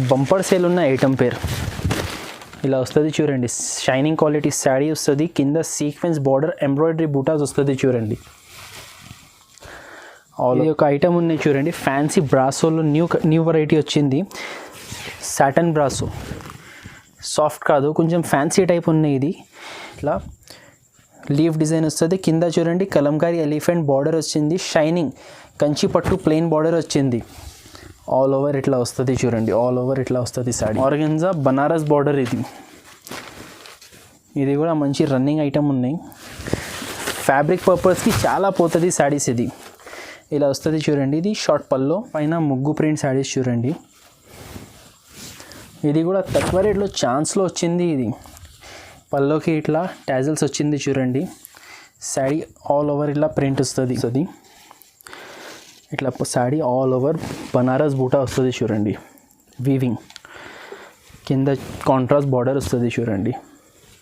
Bumper sale ఉన్న item పేరు ఇలా వస్తుంది చూడండి. షైనింగ్ క్వాలిటీ శారీ వస్తుంది, కింద సీక్వెన్స్ బార్డర్ ఎంబ్రాయిడరీ బూటాస్ వస్తుంది చూడండి. ఇది ఒక ఐటమ్ ఉన్నాయి చూడండి, ఫ్యాన్సీ బ్రాసోలో న్యూ వెరైటీ వచ్చింది. సాటన్ బ్రాసో, సాఫ్ట్ కాదు, కొంచెం ఫ్యాన్సీ టైప్ ఉన్నాయి. ఇది ఇట్లా లీఫ్ డిజైన్ వస్తుంది, కింద చూడండి కలంకారీ ఎలిఫెంట్ బార్డర్ వచ్చింది. షైనింగ్ కంచి పట్టు ప్లెయిన్ బార్డర్ వచ్చింది. ఆల్ ఓవర్ ఇట్లా వస్తుంది చూడండి, ఆల్ ఓవర్ ఇట్లా వస్తుంది శారీ. ఆర్గెన్జా బనారస్ బార్డర్ ఇది కూడా మంచి రన్నింగ్ ఐటమ్ ఉన్నాయి. ఫ్యాబ్రిక్ పర్పస్కి చాలా పోతుంది శారీస్. ఇది ఇలా వస్తుంది చూడండి. ఇది షార్ట్ పల్లో పైన ముగ్గు ప్రింట్ శారీస్ చూడండి. ఇది కూడా తక్కువ రేట్లో ఛాన్స్లో వచ్చింది. ఇది పల్లోకి ఇట్లా టాజల్స్ వచ్చింది చూడండి. శారీ ఆల్ ఓవర్ ఇట్లా ప్రింట్ వస్తుంది. ఇట్లా శారీ ఆల్ ఓవర్ బనారస్ బూటా వస్తుంది చూడండి. వీవింగ్ కింద కాంట్రాస్ట్ బార్డర్ వస్తుంది చూడండి.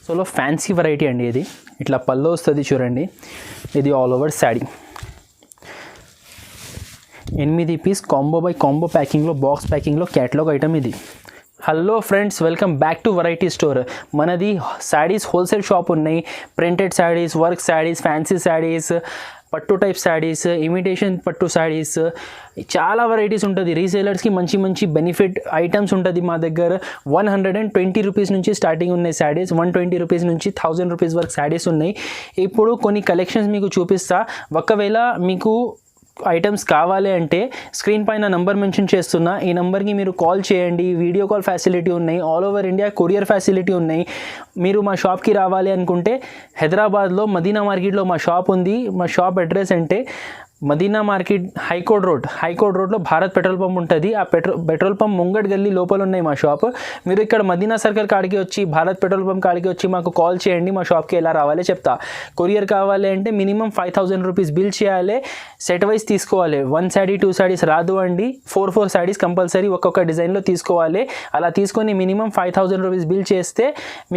సో ఫ్యాన్సీ వెరైటీ అండి ఇది. ఇట్లా పల్లో వస్తుంది చూడండి. ఇది all over sari 8 piece combo by combo ప్యాకింగ్లో, బాక్స్ ప్యాకింగ్లో క్యాటలాగ్ ఐటమ్ ఇది. Hello friends, welcome back to variety store. మనది శారీస్ హోల్సేల్ షాప్ ఉన్నాయి. Printed saris, work saris, fancy saris, పట్టు టైప్ శారీస్, ఇమిటేషన్ పట్టు శారీస్, చాలా వెరైటీస్ ఉంటుంది. రీసేలర్స్కి మంచి మంచి బెనిఫిట్ ఐటమ్స్ ఉంటుంది మా దగ్గర. 120 రూపీస్ నుంచి స్టార్టింగ్ ఉన్నాయి శారీస్. 120 రూపీస్ నుంచి 1000 రూపీస్ వరకు శారీస్ ఉన్నాయి. ఇప్పుడు కొన్ని కలెక్షన్స్ మీకు చూపిస్తా. ఒకవేళ మీకు ఐటమ్స్ కావాలి అంటే స్క్రీన్ పైన నంబర్ మెన్షన్ చేస్తున్నా, ఈ నెంబర్కి మీరు కాల్ చేయండి. వీడియో కాల్ ఫెసిలిటీ ఉన్నాయి, all over India courier facility ఉన్నాయి. మీరు మా షాప్కి రావాలి అనుకుంటే హైదరాబాద్లో మదీనా మార్కెట్లో మా షాప్ ఉంది. మా షాప్ అడ్రస్ అంటే మదీనా మార్కెట్ హైకోర్ట్ రోడ్లో భారత్ పెట్రోల్ పంప్ ఉంటుంది. ఆ పెట్రోల్ పంప్ ముంగట్ గల్లీ లోపల ఉన్నాయి మా షాప్. మీరు ఇక్కడ మదీనా సర్కిల్ కాడికి వచ్చి, భారత్ పెట్రోల్ పంప్ కాడికి వచ్చి మాకు కాల్ చేయండి. మా షాప్కి ఎలా రావాలి చెప్తా. కొరియర్ కావాలి అంటే మినిమం 5000 రూపీస్ బిల్ చేయాలి. సెట్ వైజ్ తీసుకోవాలి. 1 శారీ 2 శారీస్ రాదు అండి. 4 శారీస్ కంపల్సరీ ఒక్కొక్క డిజైన్లో తీసుకోవాలి. అలా తీసుకొని మినిమం 5000 రూపీస్ బిల్ చేస్తే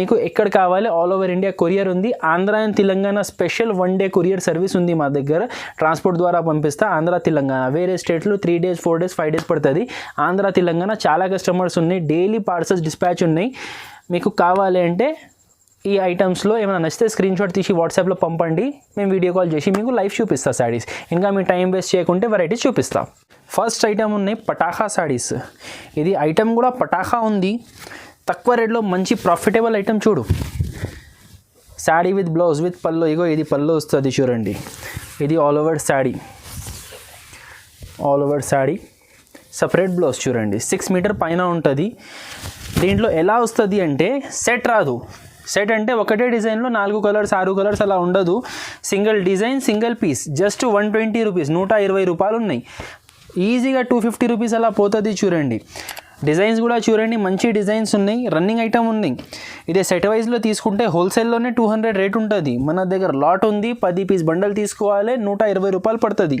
మీకు ఎక్కడ కావాలి ఆల్ ఓవర్ ఇండియా కొరియర్ ఉంది. Andhra and Telangana special 1 day courier service ఉంది మా దగ్గర. ట్రాన్స్పోర్ట్ ద్వారా పంపిస్తా. ఆంధ్ర తెలంగాణ వేరే స్టేట్లో 3 days 4 days 5 days పడుతుంది. ఆంధ్ర తెలంగాణ చాలా కస్టమర్స్ ఉన్నాయి. డైలీ పార్సల్స్ డిస్పాచ్ ఉన్నాయి. మీకు కావాలి అంటే ఈ ఐటమ్స్లో ఏమైనా నచ్చితే స్క్రీన్ షాట్ తీసి వాట్సాప్లో పంపండి. మేము వీడియో కాల్ చేసి మీకు లైవ్ చూపిస్తా శారీస్. ఇంకా మీ టైం వేస్ట్ చేయకుంటే వెరైటీస్ చూపిస్తా. ఫస్ట్ ఐటమ్ ఉన్నాయి పటాఖా శారీస్. ఇది ఐటమ్ కూడా పటాఖా ఉంది. తక్కువ రేట్లో మంచి ప్రాఫిటబుల్ ఐటమ్ చూడు. శారీ విత్ బ్లౌజ్ విత్ పల్లో. ఇగో ఇది పల్లో వస్తుంది చూడండి. ఇది all over sari, separate blouse చూడండి. 6 మీటర్ పైన ఉంటుంది. దీంట్లో ఎలా వస్తుంది అంటే సెట్ రాదు. సెట్ అంటే ఒకటే డిజైన్లో 4 కలర్స్ 6 కలర్స్ అలా ఉండదు. Single design single piece. Just 120 rupees, 120 రూపాయలు ఉన్నాయి. ఈజీగా 250 రూపీస్ అలా పోతుంది చూడండి. డిజైన్స్ కూడా చూడండి, మంచి డిజైన్స్ ఉన్నాయి. రన్నింగ్ ఐటమ్ ఉన్నాయి. ఇదే సెట్ వైజ్లో తీసుకుంటే హోల్సేల్లోనే 200 రేట్ ఉంటుంది. మన దగ్గర లాట్ ఉంది. 10 పీస్ బండల్ తీసుకోవాలి, 120 రూపాయలు పడుతుంది.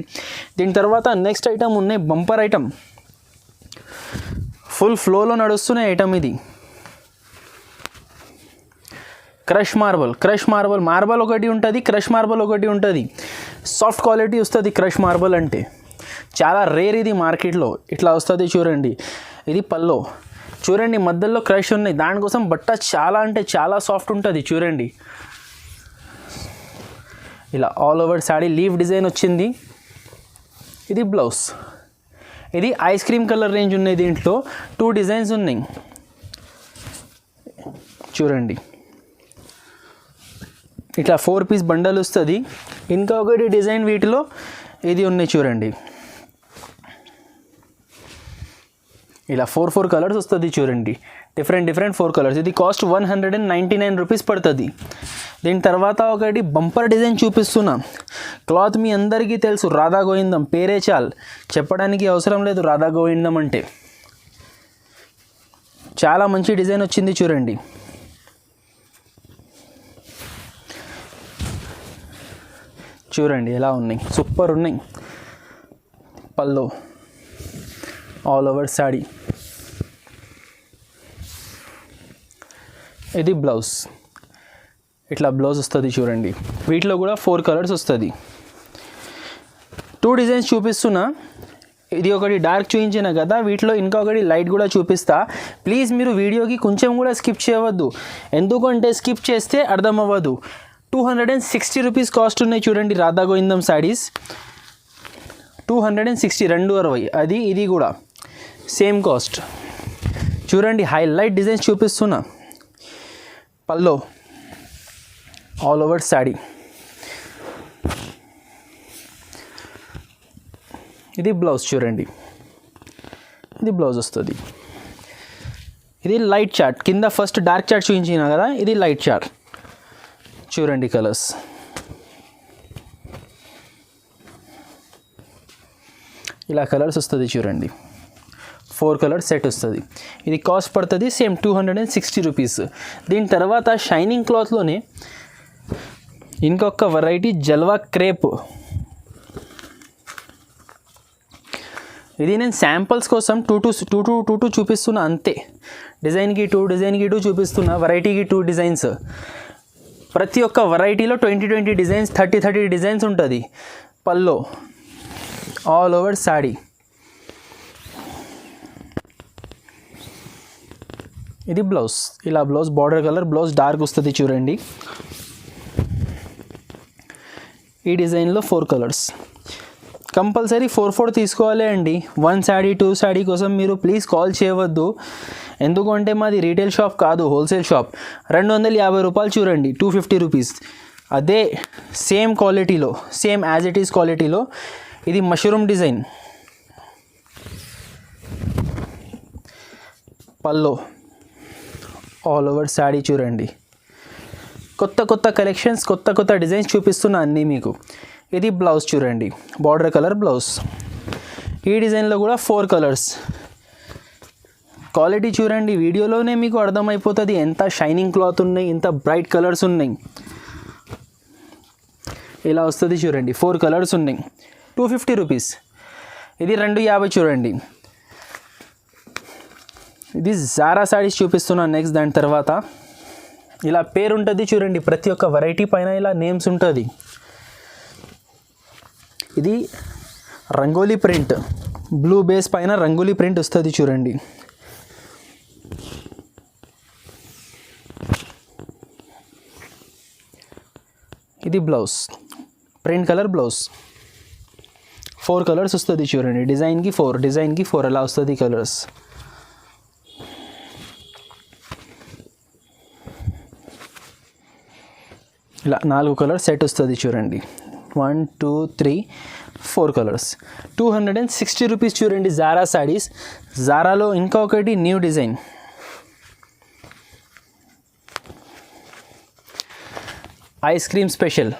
దీని తర్వాత నెక్స్ట్ ఐటమ్ ఉన్నాయి బంపర్ ఐటమ్. ఫుల్ ఫ్లోలో నడుస్తున్న ఐటమ్ ఇది. క్రష్ మార్బల్ ఒకటి ఉంటుంది, క్రష్ మార్బల్ ఒకటి ఉంటుంది. సాఫ్ట్ క్వాలిటీ వస్తుంది క్రష్ మార్బల్ అంటే. చాలా రేర్ ఇది మార్కెట్లో. ఇట్లా వస్తుంది చూడండి. ఇది పల్లో చూడండి, మధ్యలో క్రష్ ఉన్నాయి. దానికోసం బట్ట చాలా అంటే చాలా సాఫ్ట్ ఉంటుంది చూడండి. ఇలా all over sari leave design వచ్చింది. ఇది బ్లౌజ్. ఇది ఐస్ క్రీమ్ కలర్ రేంజ్ ఉన్నాయి. దీంట్లో 2 డిజైన్స్ ఉన్నాయి చూడండి. ఇట్లా 4 పీస్ బండల్ వస్తుంది. ఇంకా ఒకటి డిజైన్ వీటిలో ఇది ఉన్నాయి చూడండి. ఇలా 4 కలర్స్ వస్తుంది చూడండి. Different 4 colours. ఇది కాస్ట్ 199 రూపీస్ పడుతుంది. దీని తర్వాత ఒకటి బంపర్ డిజైన్ చూపిస్తున్నా. క్లాత్ మీ అందరికీ తెలుసు, రాధా గోవిందం పేరే చాలు, చెప్పడానికి అవసరం లేదు. రాధా గోవిందం అంటే చాలా మంచి డిజైన్ వచ్చింది చూడండి. చూడండి ఎలా ఉన్నాయి, సూపర్ ఉన్నాయి. పల్లో ఆల్ ఓవర్ శారీ. ఇది బ్లౌజ్. ఇట్లా బ్లౌజ్ వస్తుంది చూడండి. వీటిలో కూడా 4 కలర్స్ వస్తుంది. 2 డిజైన్స్ చూపిస్తున్నా. ఇది ఒకటి డార్క్ చూపించిన కదా, వీటిలో ఇంకొకటి లైట్ కూడా చూపిస్తా. ప్లీజ్ మీరు వీడియోకి కొంచెం కూడా స్కిప్ చేయవద్దు, ఎందుకంటే స్కిప్ చేస్తే అర్థం అవ్వదు. 260 రూపీస్ కాస్ట్ ఉన్నాయి చూడండి రాధా గోవిందం శారీస్. 260, 260. అది ఇది కూడా సేమ్ కాస్ట్. చూడండి హైలైట్ డిజైన్స్ చూపిస్తున్నా. పల్లో ఆల్ ఓవర్ శారీ. ఇది బ్లౌజ్ చూడండి, ఇది బ్లౌజ్ వస్తుంది. ఇది లైట్ చార్ట్, కింద ఫస్ట్ డార్క్ చార్ట్ చూపించిన కదా, ఇది లైట్ చార్ట్. చూడండి కలర్స్, ఇలా కలర్స్ వస్తుంది చూడండి. 4 కలర్ సెట్ వస్తుంది. ఇది కాస్ట్ పడుతుంది సేమ్ 260 రూపీస్. దీని తర్వాత షైనింగ్ క్లాత్లోనే ఇంకొక వెరైటీ జల్వా క్రేప్. ఇది నేను శాంపుల్స్ కోసం 2 చూపిస్తున్నా అంతే. డిజైన్కి 2, డిజైన్కి 2 చూపిస్తున్నా, వెరైటీకి 2 డిజైన్స్. ప్రతి ఒక్క వెరైటీలో 20 డిజైన్స్, 30 డిజైన్స్ ఉంటుంది. పల్లో ఆల్ ఓవర్ శారీ. ఇది బ్లౌజ్, ఇలా blouse border colour, blouse dark వస్తుంది చూడండి. ఈ డిజైన్లో 4 కలర్స్. కంపల్సరీ 4 తీసుకోవాలి అండి. 1 శారీ 2 శారీ కోసం మీరు ప్లీజ్ కాల్ చేయవద్దు, ఎందుకంటే మాది రీటైల్ షాప్ కాదు, హోల్సేల్ షాప్. 250 రూపాయలు చూడండి, 250 రూపీస్. అదే సేమ్ క్వాలిటీలో, సేమ్ యాజ్ ఇట్ ఈస్ క్వాలిటీలో. ఇది మష్రూమ్ డిజైన్. పల్లో ఆల్ ఓవర్ శారీ చూడండి. కొత్త కలెక్షన్స్, కొత్త డిజైన్స్ చూపిస్తున్నా అన్నీ మీకు. ఇది బ్లౌజ్ చూడండి, బార్డర్ కలర్ బ్లౌజ్. ఈ డిజైన్లో కూడా 4 కలర్స్. క్వాలిటీ చూడండి, వీడియోలోనే మీకు అర్థమైపోతుంది ఎంత షైనింగ్ క్లాత్ ఉన్నాయి, ఎంత బ్రైట్ కలర్స్ ఉన్నాయి. ఇలా వస్తుంది చూడండి, 4 కలర్స్ ఉన్నాయి. 250 రూపీస్. ఇది 250 చూడండి. ఇది జారా శారీస్ చూపిస్తున్నాను నెక్స్ట్. దాని తర్వాత ఇలా పేరు ఉంటుంది చూడండి, ప్రతి ఒక్క వెరైటీ పైన ఇలా నేమ్స్ ఉంటుంది. ఇది రంగోలీ ప్రింట్, బ్లూ బేస్ పైన రంగోలీ ప్రింట్ వస్తుంది చూడండి. ఇది blouse, print colour blouse. 4 colours వస్తుంది చూడండి. డిజైన్కి 4 అలా వస్తుంది కలర్స్. ఇలా 4 కలర్స్ సెట్ వస్తుంది చూడండి. 1 2 3 4 కలర్స్. 260 రూపీస్ చూడండి జారా శారీస్. జారాలో ఇంకొకటి new design. Ice cream special.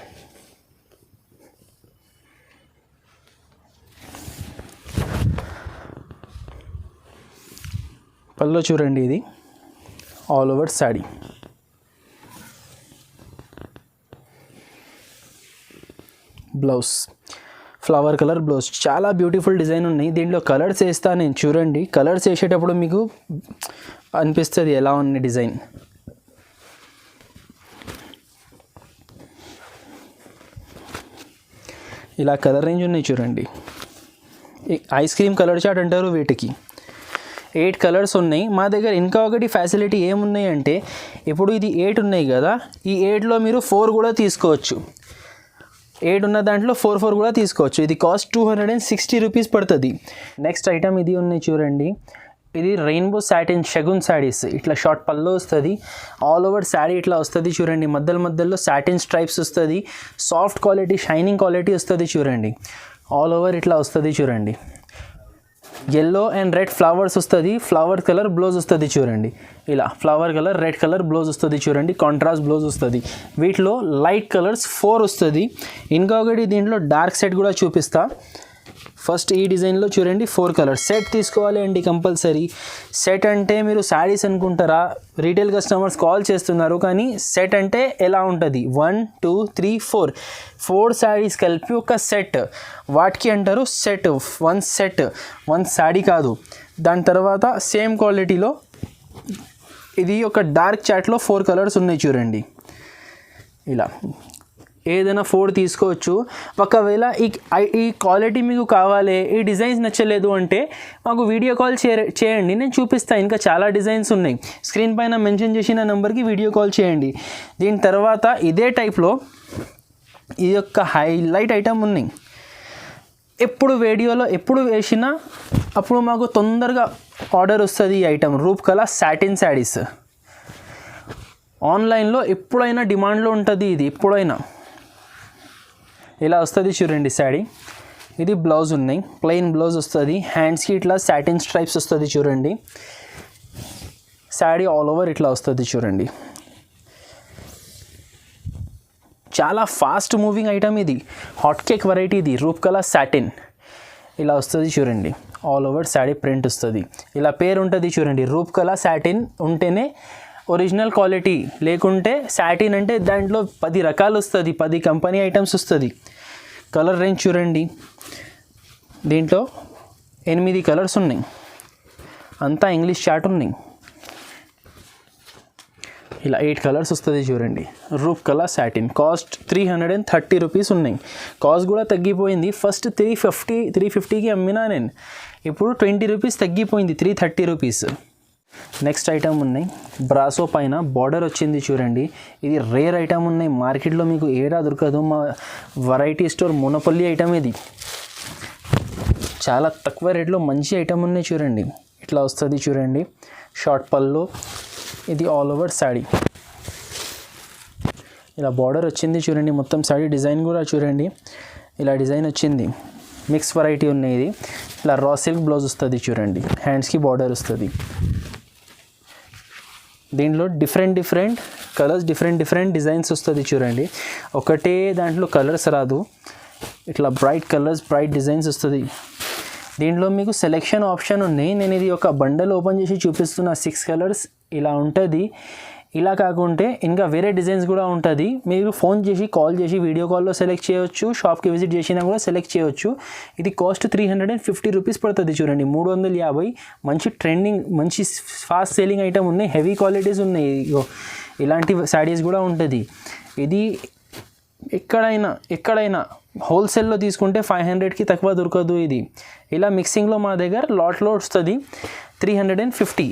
పల్లో చూడండి, ఇది all over sari. Blouse flower colour blouse. చాలా బ్యూటిఫుల్ డిజైన్ ఉన్నాయి. దీంట్లో కలర్స్ వేస్తా నేను, చూడండి. కలర్స్ వేసేటప్పుడు మీకు అనిపిస్తుంది ఎలా ఉంది డిజైన్. ఇలా కలర్ రేంజ్ ఉన్నాయి చూడండి. ఐస్ క్రీమ్ కలర్ చార్ట్ అంటారు వీటికి. 8 కలర్స్ ఉన్నాయి మా దగ్గర. ఇంకా ఒకటి ఫెసిలిటీ ఏమున్నాయి అంటే, ఇప్పుడు ఇది 8 ఉన్నాయి కదా, ఈ 8లో మీరు 4 కూడా తీసుకోవచ్చు. 8 ఉన్న దాంట్లో 4 కూడా తీసుకోవచ్చు. ఇది కాస్ట్ 260 రూపీస్ పడుతుంది. నెక్స్ట్ ఐటమ్ ఇది ఉన్నాయి చూడండి. ఇది రెయిన్బో సాటిన్ షగున్ శారీస్. ఇట్లా షార్ట్ పల్లో వస్తుంది, ఆల్ ఓవర్ శారీ ఇట్లా వస్తుంది చూడండి. మధ్యలో సాటిన్ స్ట్రైప్స్ వస్తుంది, సాఫ్ట్ క్వాలిటీ, షైనింగ్ క్వాలిటీ వస్తుంది చూడండి. ఆల్ ఓవర్ ఇట్లా వస్తుంది చూడండి. yellow and red ఫ్లవర్స్ వస్తుంది. ఫ్లవర్ కలర్ బ్లౌజ్ వస్తుంది చూడండి. ఇలా flower colour, red colour blouse వస్తుంది చూడండి. కాంట్రాస్ట్ బ్లౌజ్ వస్తుంది. వీటిలో లైట్ కలర్స్ 4 వస్తుంది. ఇంకొకటి దీంట్లో డార్క్ సెట్ కూడా చూపిస్తా. ఫస్ట్ ఈ డిజైన్లో చూడండి 4 కలర్స్. సెట్ తీసుకోవాలి అండి కంపల్సరీ. సెట్ అంటే మీరు శారీస్ అనుకుంటారా, రీటైల్ కస్టమర్స్ కాల్ చేస్తున్నారు, కానీ సెట్ అంటే ఎలా ఉంటుంది, 1 2 3 4 శారీస్ కలిపి ఒక సెట్, వాటికి అంటారు సెట్. 1 సెట్, 1 శారీ కాదు. దాని తర్వాత సేమ్ క్వాలిటీలో ఇది ఒక డార్క్ చాట్లో 4 కలర్స్ ఉన్నాయి చూడండి. ఇలా ఏదైనా 4 తీసుకోవచ్చు. ఒకవేళ ఈ క్వాలిటీ మీకు కావాలి, ఈ డిజైన్స్ నచ్చలేదు అంటే మాకు వీడియో కాల్ చేయండి, నేను చూపిస్తాను. ఇంకా చాలా డిజైన్స్ ఉన్నాయి, స్క్రీన్ పైన మెన్షన్ చేసిన నెంబర్కి వీడియో కాల్ చేయండి. దీని తర్వాత ఇదే టైప్లో ఈ యొక్క హైలైట్ ఐటమ్ ఉన్నాయి. ఎప్పుడు వీడియోలో ఎప్పుడు వేసినా అప్పుడు మాకు తొందరగా ఆర్డర్ వస్తుంది. ఈ ఐటమ్ రూప్ కలా సాటిన్ శారీస్ ఆన్లైన్లో ఎప్పుడైనా డిమాండ్లో ఉంటుంది. ఇది ఎప్పుడైనా ఇలా వస్తుంది చూడండి శారీ. ఇది బ్లౌజ్ ఉన్నాయి, ప్లెయిన్ బ్లౌజ్ వస్తుంది. హ్యాండ్స్కి ఇట్లా సాటిన్ స్ట్రైప్స్ వస్తుంది చూడండి. శారీ ఆల్ ఓవర్ ఇట్లా వస్తుంది చూడండి. చాలా ఫాస్ట్ మూవింగ్ ఐటమ్ ఇది, హాట్ కేక్ వెరైటీ. ఇది రూప్ కలా సాటిన్ ఇలా వస్తుంది చూడండి. ఆల్ ఓవర్ శారీ ప్రింట్ వస్తుంది. ఇలా పేరు ఉంటుంది చూడండి, రూప్ కలా సాటిన్ ఉంటేనే ఒరిజినల్ క్వాలిటీ, లేకుంటే సాటిన్ అంటే దాంట్లో 10 రకాలు వస్తుంది, 10 కంపెనీ ఐటమ్స్ వస్తుంది. కలర్ రేంజ్ చూడండి, దీంట్లో 8 కలర్స్ ఉన్నాయి, అంతా ఇంగ్లీష్ చార్ట్ ఉన్నాయి. ఇలా 8 కలర్స్ వస్తుంది చూడండి. రూప్ కలా సాటిన్ కాస్ట్ 330 రూపీస్ ఉన్నాయి. కాస్ట్ కూడా తగ్గిపోయింది. ఫస్ట్ 350కి అమ్మినా నేను, ఇప్పుడు 20 రూపీస్ తగ్గిపోయింది, 330 రూపీస్. నెక్స్ట్ ఐటమ్ ఉన్నాయి, బ్రాసో పైన బార్డర్ వచ్చింది చూడండి. ఇది రేర్ ఐటమ్ ఉన్నాయి, మార్కెట్లో మీకు ఏడా దొరకదు. మా వెరైటీ స్టోర్ మునపల్లి ఐటమ్ ఇది. చాలా తక్కువ రేట్లో మంచి ఐటమ్ ఉన్నాయి చూడండి. ఇట్లా వస్తుంది చూడండి, షార్ట్ పళ్ళు. ఇది ఆల్ ఓవర్ శారీ ఇలా బార్డర్ వచ్చింది చూడండి. మొత్తం శారీ డిజైన్ కూడా చూడండి, ఇలా డిజైన్ వచ్చింది. మిక్స్ వెరైటీ ఉన్నాయి. ఇది ఇలా రా సిల్క్ బ్లౌజ్ వస్తుంది చూడండి. హ్యాండ్స్కి బార్డర్ వస్తుంది. దీంట్లో డిఫరెంట్ కలర్స్, డిఫరెంట్ డిజైన్స్ వస్తుంది చూడండి. ఒకటే దాంట్లో కలర్స్ రాదు, ఇట్లా బ్రైట్ కలర్స్, బ్రైట్ డిజైన్స్ వస్తుంది. దీంట్లో మీకు సెలెక్షన్ ఆప్షన్ ఉన్నాయి. నేను ఇది ఒక బండల్ ఓపెన్ చేసి చూపిస్తున్నా. 6 కలర్స్ ఇలా ఉంటుంది. ఇలా కాకుంటే ఇంకా వేరే డిజైన్స్ కూడా ఉంటుంది. మీరు ఫోన్ చేసి కాల్ చేసి వీడియో కాల్లో సెలెక్ట్ చేయవచ్చు, షాప్కి విజిట్ చేసినా కూడా సెలెక్ట్ చేయవచ్చు. ఇది కాస్ట్ 350 రూపీస్ పడుతుంది చూడండి. 350. మంచి ట్రెండింగ్, మంచి ఫాస్ట్ సేలింగ్ ఐటమ్ ఉన్నాయి, హెవీ క్వాలిటీస్ ఉన్నాయి. ఇలాంటి శారీస్ కూడా ఉంటుంది. ఇది ఎక్కడైనా హోల్సేల్లో తీసుకుంటే 500కి తక్కువ దొరకదు. ఇది ఇలా మిక్సింగ్లో మా దగ్గర లాట్లో వస్తుంది, 350.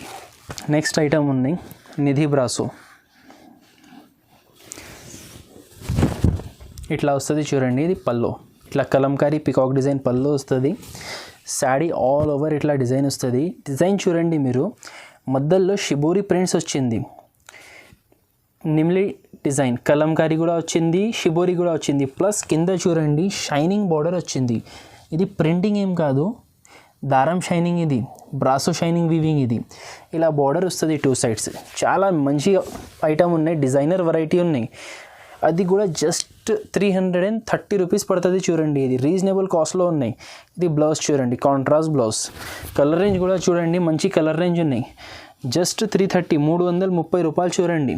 నెక్స్ట్ ఐటమ్ ఉన్నాయి, నిధి బ్రాసో. ఇట్లా వస్తుంది చూడండి. ఇది పల్లో, ఇట్లా కలంకారీ పికాక్ డిజైన్ పల్లో వస్తుంది. శారీ ఆల్ ఓవర్ ఇట్లా డిజైన్ వస్తుంది. డిజైన్ చూడండి మీరు, మధ్యలో షిబోరి ప్రింట్స్ వచ్చింది. నిమ్లి డిజైన్ కలంకారీ కూడా వచ్చింది, షిబోరి కూడా వచ్చింది. ప్లస్ కింద చూడండి షైనింగ్ బార్డర్ వచ్చింది. ఇది ప్రింటింగ్ ఏం కాదు, దారం షైనింగ్. ఇది బ్రాసో షైనింగ్ వీవింగ్. ఇది ఇలా బార్డర్ వస్తుంది 2 sides. చాలా మంచి ఐటమ్ ఉన్నాయి, డిజైనర్ వెరైటీ ఉన్నాయి. అది కూడా జస్ట్ 330 రూపీస్ పడుతుంది చూడండి. ఇది రీజనబుల్ కాస్ట్లో ఉన్నాయి. ఇది బ్లౌజ్ చూడండి, కాంట్రాస్ట్ బ్లౌజ్. కలర్ రేంజ్ కూడా చూడండి, మంచి కలర్ రేంజ్ ఉన్నాయి. జస్ట్ 330, 330 రూపాయలు చూడండి.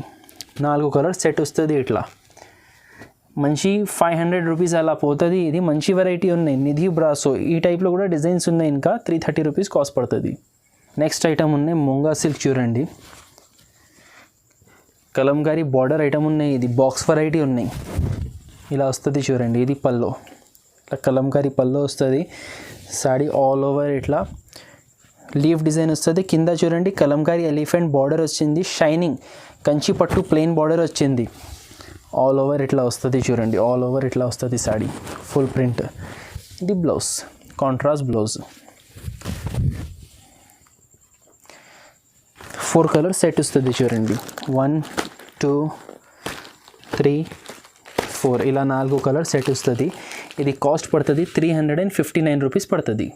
4 కలర్ సెట్ వస్తుంది. ఇట్లా మంచి 500 రూపీస్ అలా పోతుంది. ఇది మంచి వెరైటీ ఉన్నాయి. నిధి బ్రాసో ఈ టైప్లో కూడా డిజైన్స్ ఉన్నాయి. ఇంకా 330 రూపీస్ కాస్ట్ పడుతుంది. నెక్స్ట్ ఐటమ్ ఉన్నాయి, ముంగా సిల్క్ చూడండి. కలంకారీ బార్డర్ ఐటమ్ ఉన్నాయి. ఇది బాక్స్ వెరైటీ ఉన్నాయి. ఇలా వస్తుంది చూడండి. ఇది పల్లో, ఇట్లా కలంకారీ పల్లో వస్తుంది. శారీ ఆల్ ఓవర్ ఇట్లా లీఫ్ డిజైన్ వస్తుంది. కింద చూడండి కలంకారీ ఎలిఫెంట్ బార్డర్ వచ్చింది. షైనింగ్ కంచి పట్టు ప్లెయిన్ బార్డర్ వచ్చింది. ఆల్ ఓవర్ ఇట్లా వస్తుంది చూడండి. ఆల్ ఓవర్ ఇట్లా వస్తుంది శారీ, ఫుల్ ప్రింట్. ఇది blouse, contrast blouse. 4 colour set వస్తుంది చూడండి. 1 2 3 4 ఇలా 4 కలర్ సెట్ వస్తుంది. ఇది కాస్ట్ పడుతుంది 359 రూపీస్ పడుతుంది.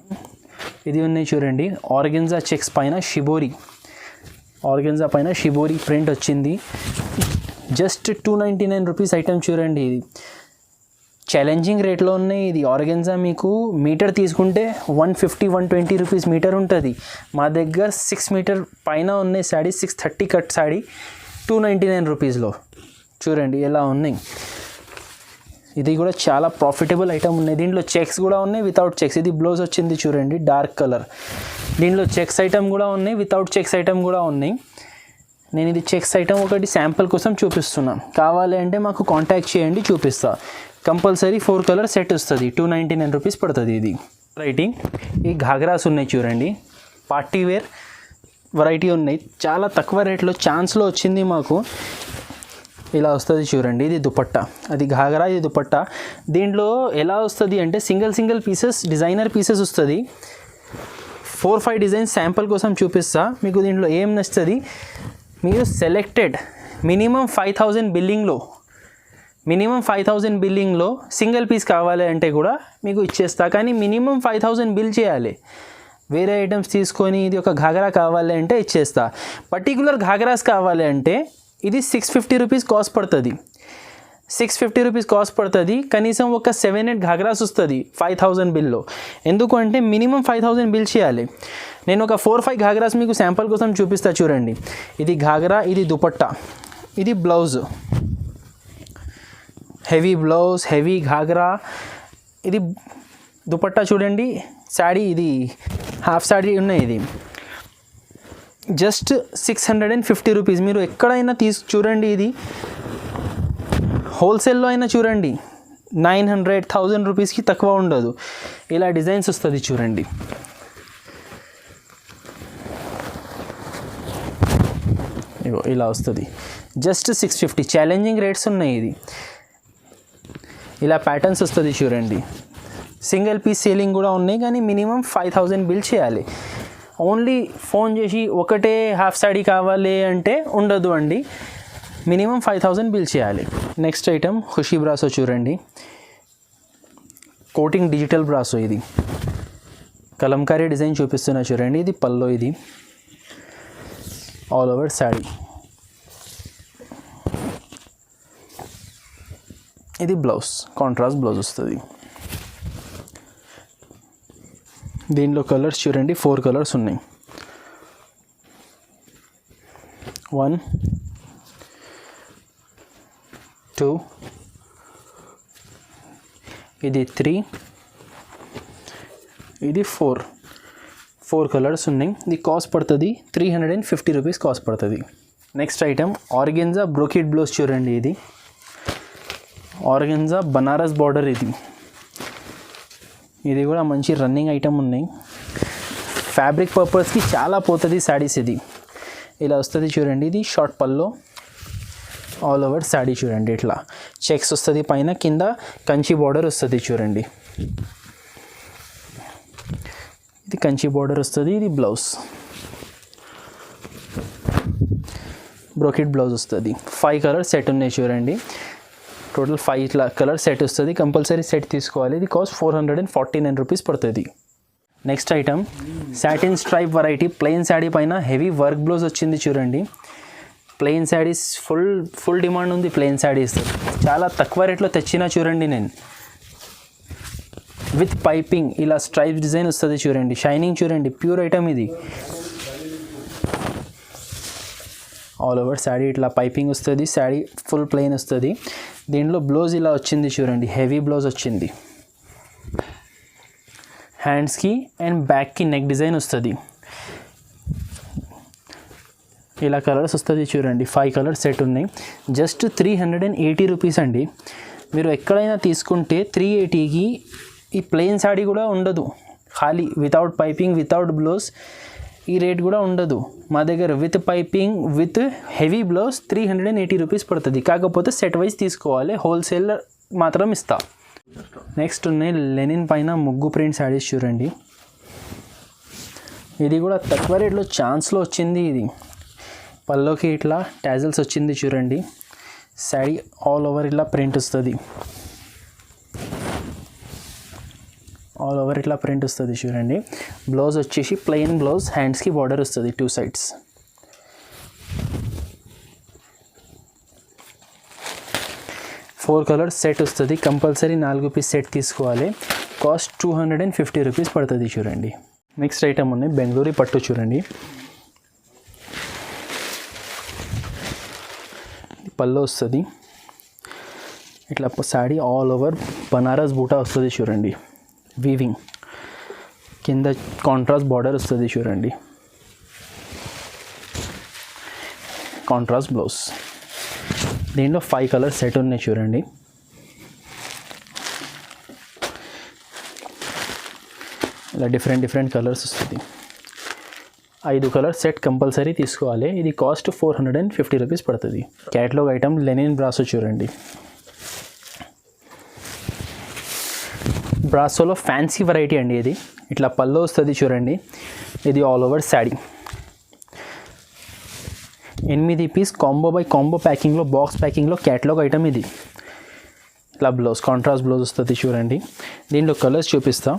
ఇది ఉన్నాయి చూడండి, ఆర్గెన్జా చెక్స్ పైన షిబోరి, ఆర్గెన్జా పైన షిబోరి ప్రింట్ వచ్చింది. జస్ట్ 299 రూపీస్ ఐటమ్ చూడండి. ఇది ఛాలెంజింగ్ రేట్లో ఉన్నాయి. ఇది ఆర్గెన్జా మీకు మీటర్ తీసుకుంటే 150-120 రూపీస్ మీటర్ ఉంటుంది. మా దగ్గర 6 మీటర్ పైన ఉన్నాయి శారీ. 630 కట్ శారీ 299 రూపీస్లో చూడండి ఎలా ఉన్నాయి. ఇది కూడా చాలా ప్రాఫిటబుల్ ఐటమ్ ఉన్నాయి. దీంట్లో చెక్స్ కూడా ఉన్నాయి, వితౌట్ చెక్స్. ఇది బ్లౌజ్ వచ్చింది చూడండి, డార్క్ కలర్. దీంట్లో చెక్స్ ఐటమ్ కూడా ఉన్నాయి, వితౌట్ చెక్స్ ఐటమ్ కూడా ఉన్నాయి. నేను ఇది చెక్స్ ఐటమ్ ఒకటి శాంపుల్ కోసం చూపిస్తున్నా, కావాలి అంటే మాకు కాంటాక్ట్ చేయండి, చూపిస్తా. కంపల్సరీ 4 కలర్ సెట్ వస్తుంది, 299 రూపీస్ పడుతుంది. ఇది రైటింగ్ ఈ ఘాగ్రాస్ ఉన్నాయి చూడండి, పార్టీ వేర్ వెరైటీ ఉన్నాయి, చాలా తక్కువ రేట్లో ఛాన్స్లో వచ్చింది మాకు. ఇలా వస్తుంది చూడండి, ఇది దుపట్టా, అది ఘాగ్రా, ఇది దుపట్టా. దీంట్లో ఎలా వస్తుంది అంటే సింగిల్ పీసెస్, డిజైనర్ పీసెస్ వస్తుంది. 4-5 డిజైన్స్ శాంపుల్ కోసం చూపిస్తా. మీకు దీంట్లో ఏం నచ్చుతుంది, మీరు సెలెక్టెడ్ మినిమం 5,000 బిల్లింగ్లో సింగిల్ పీస్ కావాలి అంటే కూడా మీకు ఇచ్చేస్తా, కానీ మినిమం 5,000 బిల్ చేయాలి. వేరే ఐటమ్స్ తీసుకొని ఇది ఒక ఘాగ్రా కావాలి అంటే ఇచ్చేస్తా. పర్టికులర్ ఘాగ్రాస్ కావాలి అంటే ఇది 650 రూపీస్ కాస్ట్ పడుతుంది. 650 రూపీస్ కాస్ట్ పడుతుంది. కనీసం ఒక 7-8 ఘాగ్రాస్ వస్తుంది 5,000 బిల్లో. ఎందుకు అంటే మినిమం 5,000 బిల్ చేయాలి. నేను ఒక 4-5 ఘాగ్రాస్ మీకు శాంపుల్ కోసం చూపిస్తా చూడండి. ఇది ఘాగ్రా, ఇది దుపట్టా, ఇది blouse, heavy blouse, heavy ghagra, ఇది దుపట్టా చూడండి. శాడీ ఇది హాఫ్ శాడీ ఉన్నాయి, ఇది జస్ట్ 650 రూపీస్. మీరు ఎక్కడైనా చూడండి, ఇది హోల్సేల్లో అయినా చూడండి 900-1000 రూపీస్కి తక్కువ ఉండదు. ఇలా డిజైన్స్ వస్తుంది చూడండి. ఇగో ఇలా వస్తుంది, జస్ట్ 650. ఛాలెంజింగ్ రేట్స్ ఉన్నాయి. ఇది ఇలా ప్యాటర్న్స్ వస్తుంది చూడండి. సింగిల్ పీస్ సేలింగ్ కూడా ఉన్నాయి, కానీ మినిమం 5,000 బిల్ చేయాలి. ఓన్లీ ఫోన్ చేసి ఒకటే హాఫ్ సాడీ కావాలి అంటే ఉండదు అండి, మినిమం 5,000 బిల్ చేయాలి. నెక్స్ట్ ఐటమ్ ఖుషీ బ్రాసో చూడండి, కోటింగ్ డిజిటల్ బ్రాసో. ఇది కలంకారీ డిజైన్ చూపిస్తున్నా చూడండి. ఇది పల్లో, ఇది ఆల్ ఓవర్ శాడీ. ఇది బ్లౌజ్, కాంట్రాస్ట్ బ్లౌజ్ వస్తుంది. దీనిలో కలర్స్ చూడండి, 4 కలర్స్ ఉన్నాయి. 1, 2, ఇది 3, ఇది 4 కలర్స్ ఉన్నాయి. ఇది కాస్ట్ పడుతుంది 350 రూపీస్ కాస్ట్ పడుతుంది. Next item organza brocade blouse చూడండి. ఇది ఆర్గెన్జా బనారస్ బార్డర్. ఇది కూడా మంచి రన్నింగ్ ఐటమ్ ఉన్నాయి. ఫ్యాబ్రిక్ పర్పస్కి చాలా పోతుంది శాడీస్. ఇది ఇలా వస్తుంది చూడండి. ఇది షార్ట్ పల్లో, ఆల్ ఓవర్ శాడీ చూడండి. ఇట్లా చెక్స్ వస్తుంది, పైన కింద కంచి బార్డర్ వస్తుంది చూడండి. ఇది కంచి బార్డర్ వస్తుంది. ఇది బ్లౌజ్, బ్రోకెట్ బ్లౌజ్ వస్తుంది. 5 కలర్ సెట్ ఉన్నాయి చూడండి. టోటల్ 5 కలర్ సెట్ వస్తుంది. కంపల్సరీ సెట్ తీసుకోవాలి. ఇది కాస్ట్ 449 రూపీస్ పడుతుంది. Next item satin stripe variety, plain sari పైన హెవీ వర్క్ బ్లౌజ్ వచ్చింది చూడండి. ప్లెయిన్ శాడీస్ ఫుల్ డిమాండ్ ఉంది. ప్లెయిన్ శాడీస్ చాలా తక్కువ రేట్లో తెచ్చినా చూడండి నేను. విత్ పైపింగ్ ఇలా స్ట్రైప్ డిజైన్ వస్తుంది చూడండి. షైనింగ్ చూడండి, ప్యూర్ ఐటమ్ ఇది. ఆల్ ఓవర్ శాడీ ఇట్లా పైపింగ్ వస్తుంది. శాడీ ఫుల్ ప్లెయిన్ వస్తుంది. దీంట్లో బ్లౌజ్ ఇలా వచ్చింది చూడండి, హెవీ బ్లౌజ్ వచ్చింది. హ్యాండ్స్కి అండ్ బ్యాక్కి నెక్ డిజైన్ వస్తుంది. ఇలా కలర్స్ వస్తుంది చూడండి. 5 కలర్ సెట్ ఉన్నాయి. జస్ట్ 380 రూపీస్ అండి. మీరు ఎక్కడైనా తీసుకుంటే 380కి ఈ ప్లెయిన్ శాడీ కూడా ఉండదు. ఖాళీ వితౌట్ పైపింగ్, వితౌట్ బ్లౌజ్ ఈ రేట్ కూడా ఉండదు. మా దగ్గర with piping with heavy blouse 380 rupees పడుతుంది. కాకపోతే సెట్ వైజ్ తీసుకోవాలి, హోల్సేల్ మాత్రం ఇస్తా. నెక్స్ట్ ఉన్నాయి లెనిన్ పైన ముగ్గు ప్రింట్ శాడీస్ చూడండి. ఇది కూడా తక్కువ రేట్లో ఛాన్స్లో వచ్చింది. ఇది పల్లోకి ఇట్లా టాజల్స్ వచ్చింది చూడండి. శాడీ ఆల్ ఓవర్ ఇట్లా ప్రింట్ వస్తుంది. ఆల్ ఓవర్ ఇట్లా ప్రింట్ వస్తుంది చూడండి. బ్లౌజ్ వచ్చేసి ప్లెయిన్ బ్లౌజ్, హ్యాండ్స్కి బార్డర్ వస్తుంది 2 సైడ్స్. ఫోర్ కలర్ సెట్ వస్తుంది. కంపల్సరీ 4 పీస్ సెట్ తీసుకోవాలి. కాస్ట్ 250 రూపీస్ పడుతుంది చూడండి. నెక్స్ట్ ఐటమ్ ఉన్నాయి బెంగళూరు పట్టు చూడండి. పళ్ళు వస్తుంది ఇట్లా, శాడీ ఆల్ ఓవర్ బనారస్ బూటా వస్తుంది చూడండి. వీవింగ్ కింద కాంట్రాస్ట్ బార్డర్ వస్తుంది చూడండి. Contrast blouse. దీంట్లో 5 కలర్స్ సెట్ ఉన్నాయి చూడండి. ఇలా డిఫరెంట్ కలర్స్ వస్తుంది. 5 కలర్స్ సెట్ కంపల్సరీ తీసుకోవాలి. ఇది కాస్ట్ 450 రూపీస్ పడుతుంది. క్యాటలాగ్ ఐటమ్ లెనిన్ బ్రాసో చూడండి. బ్రాసోలో ఫ్యాన్సీ వెరైటీ అండి ఇది. ఇట్లా పళ్ళు వస్తుంది చూడండి. ఇది all over sari. 8 piece combo by combo ప్యాకింగ్లో బాక్స్ ప్యాకింగ్లో క్యాటలాగ్ ఐటమ్ ఇది. ఇట్లా బ్లౌజ్ కాంట్రాస్ట్ బ్లౌజ్ వస్తుంది చూడండి. దీంట్లో కలర్స్ చూపిస్తా.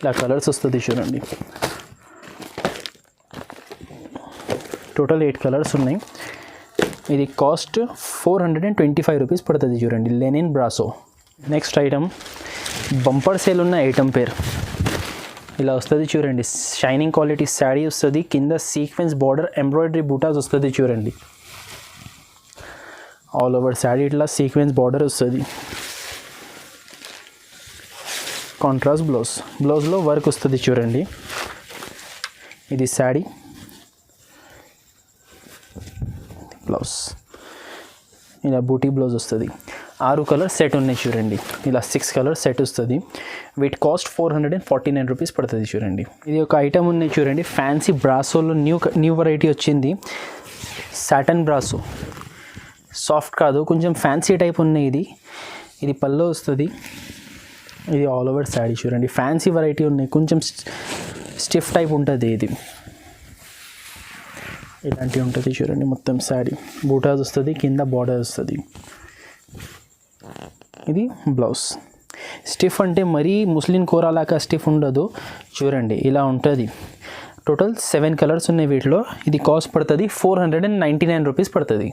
ఇలా కలర్స్ వస్తుంది చూడండి. టోటల్ 8 కలర్స్ ఉన్నాయి. ఇది కాస్ట్ 425 రూపీస్ పడుతుంది చూడండి. Lenin brasso. Next item bumper sale ఉన్న ఐటమ్ పేరు ఇలా వస్తుంది చూడండి. షైనింగ్ క్వాలిటీ శాడీ వస్తుంది. కింద సీక్వెన్స్ బార్డర్ ఎంబ్రాయిడరీ బూటాస్ వస్తుంది చూడండి. ఆల్ ఓవర్ శాడీ ఇట్లా సీక్వెన్స్ బార్డర్ వస్తుంది. Contrast blouse. బ్లౌజ్లో వర్క్ వస్తుంది చూడండి. ఇది శాడీ బ్లౌజ్. ఇలా బూటీ బ్లౌజ్ వస్తుంది. 6 కలర్ సెట్ ఉన్నాయి చూడండి. ఇలా 6 కలర్ సెట్ వస్తుంది. వీటి కాస్ట్ 449 రూపీస్ పడుతుంది చూడండి. ఇది ఒక ఐటమ్ ఉన్నాయి చూడండి. ఫ్యాన్సీ బ్రాసోలో న్యూ వెరైటీ వచ్చింది. Satan brasso. సాఫ్ట్ కాదు, కొంచెం ఫ్యాన్సీ టైప్ ఉన్నాయి. ఇది పళ్ళు వస్తుంది. ఇది ఆల్ ఓవర్ శాడీ చూడండి. ఫ్యాన్సీ వెరైటీ ఉన్నాయి. కొంచెం స్టిఫ్ టైప్ ఉంటుంది. ఇది ఇలాంటివి ఉంటుంది చూడండి. మొత్తం శాడీ బూటాస్ వస్తుంది. కింద బార్డర్ వస్తుంది. ఇది బ్లౌజ్. స్టిఫ్ అంటే మరీ ముస్లిం కూరలాగా స్టిఫ్ ఉండదు చూడండి. ఇలా ఉంటుంది. టోటల్ 7 కలర్స్ ఉన్నాయి వీటిలో. ఇది కాస్ట్ పడుతుంది 499 రూపీస్ పడుతుంది.